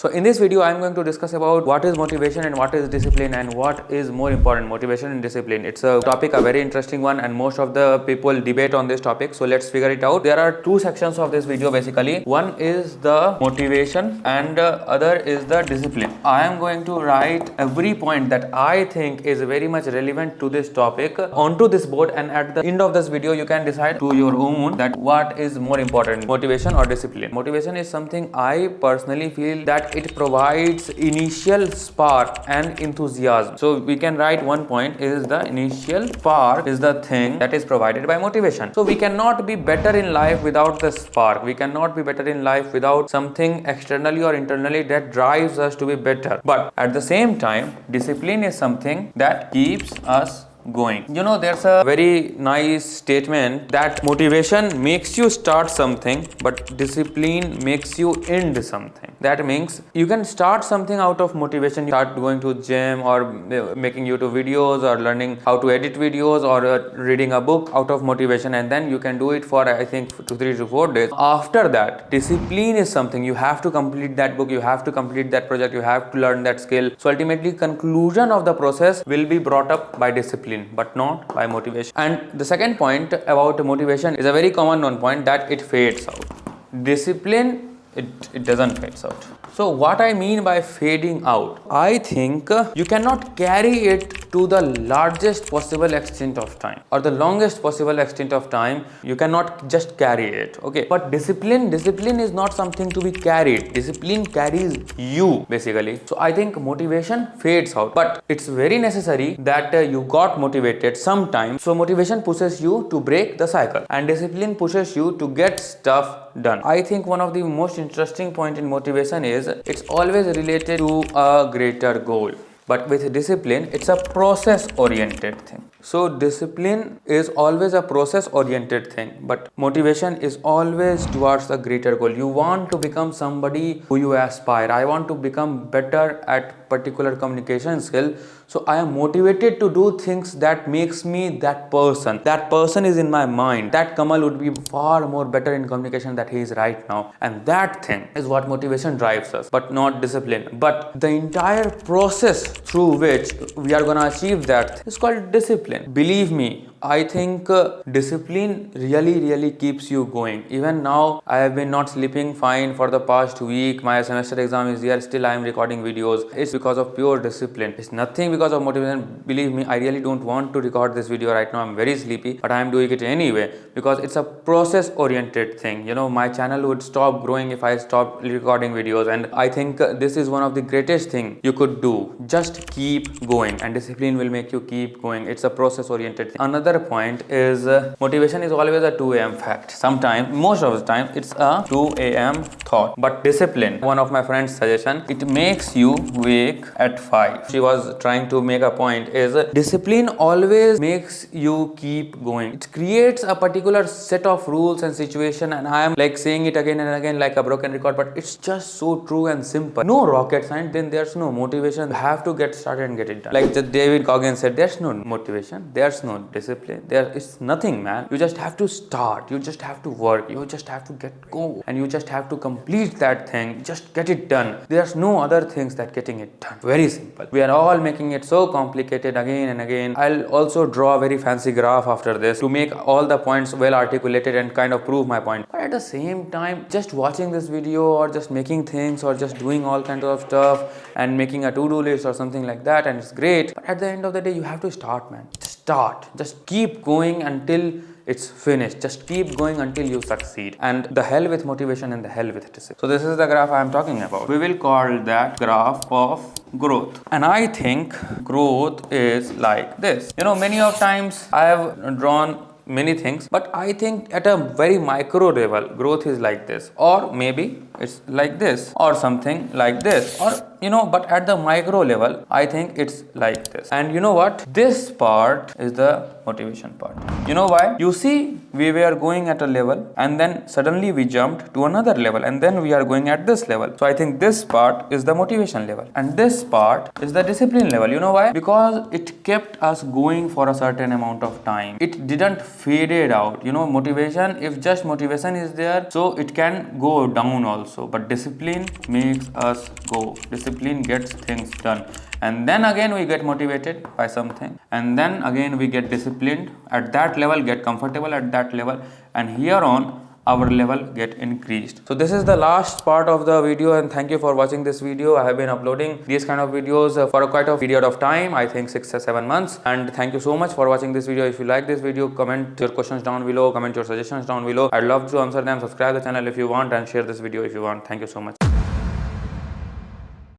So in this video, I'm going to discuss about what is motivation and what is discipline and what is more important, motivation and discipline. It's a topic, a very interesting one, and most of the people debate on this topic. So let's figure it out. There are two sections of this video basically. One is the motivation and other is the discipline. I am going to write every point that I think is very much relevant to this topic onto this board, and at the end of this video, you can decide to your own that what is more important, motivation or discipline. Motivation is something I personally feel that it provides initial spark and enthusiasm. So we can write one point is the initial spark is the thing that is provided by motivation. So we cannot be better in life without the spark. We cannot be better in life without something externally or internally that drives us to be better. But at the same time, discipline is something that keeps us going. You know, there's a very nice statement that motivation makes you start something, but discipline makes you end something. That means you can start something out of motivation. You start going to gym or making YouTube videos or learning how to edit videos or reading a book out of motivation, and then you can do it for I think 3 to 4 days. After that, discipline is something you have to complete that book, you have to complete that project, you have to learn that skill. So ultimately, conclusion of the process will be brought up by discipline, but not by motivation. And the second point about motivation is a very common known point, that it fades out. Discipline, it doesn't fade out. So what I mean by fading out, I think you cannot carry it to the largest possible extent of time or the longest possible extent of time. You cannot just carry it, okay? But discipline is not something to be carried. Discipline carries you basically. So I think motivation fades out, but it's very necessary that you got motivated sometime. So motivation pushes you to break the cycle and discipline pushes you to get stuff done. I think one of the most interesting point in motivation is it's always related to a greater goal. But with discipline, it's a process oriented thing. So discipline is always a process oriented thing, but motivation is always towards a greater goal. You want to become somebody who you aspire. I want to become better at particular communication skill. So I am motivated to do things that makes me that person. That person is in my mind. That Kamal would be far more better in communication than he is right now. And that thing is what motivation drives us, but not discipline. But the entire process through which we are gonna achieve that is called discipline. Believe me, I think discipline really keeps you going. Even now, I have been not sleeping fine for the past week. My semester exam is here. Still, I am recording videos. It's because of pure discipline. It's nothing because of motivation. Believe me, I really don't want to record this video right now. I'm very sleepy, but I am doing it anyway because it's a process-oriented thing. You know, my channel would stop growing if I stopped recording videos, and I think this is one of the greatest thing you could do. Just keep going, and discipline will make you keep going. It's a process-oriented thing. Another point is motivation is always a 2 a.m. fact. Sometimes, most of the time, it's a 2 a.m. thought. But discipline, one of my friend's suggestion, it makes you wake at 5. She was trying to make a point is discipline always makes you keep going. It creates a particular set of rules and situation, and I am like saying it again and again like a broken record, but it's just so true and simple. No rocket science, then there's no motivation. You have to get started and get it done. Like David Goggins said, there's no motivation, there's no discipline, there is nothing, man. You just have to start, you just have to work, you just have to get go, and you just have to complete that thing, just get it done. There's no other things that getting it done. Very simple. We are all making it so complicated again and again. I'll also draw a very fancy graph after this to make all the points well articulated and kind of prove my point. But at the same time, just watching this video or just making things or just doing all kinds of stuff and making a to-do list or something like that, and it's great, but at the end of the day, you have to start, man. Start. Just keep going until it's finished. Just keep going until you succeed. And the hell with motivation and the hell with discipline. So this is the graph I am talking about. We will call that graph of growth. And I think growth is like this. You know, many of times I have drawn many things, but I think at a very micro level, growth is like this, or maybe it's like this, or something like this, or you know, but at the micro level, I think it's like this. And you know what? This part is the motivation part. You know why? You see, we were going at a level and then suddenly we jumped to another level and then we are going at this level. So I think this part is the motivation level and this part is the discipline level. You know why? Because it kept us going for a certain amount of time. It didn't faded out. You know, motivation, if just motivation is there, so it can go down also. also, but discipline makes us go. Discipline gets things done, and then again we get motivated by something, and then again we get disciplined at that level, get comfortable at that level, and here on our level get increased. So this is the last part of the video, and thank you for watching this video. I have been uploading these kind of videos for quite a period of time, I think 6 or 7 months, and thank you so much for watching this video. If you like this video, comment your questions down below, comment your suggestions down below. I'd love to answer them. Subscribe the channel if you want, and share this video if you want. Thank you so much.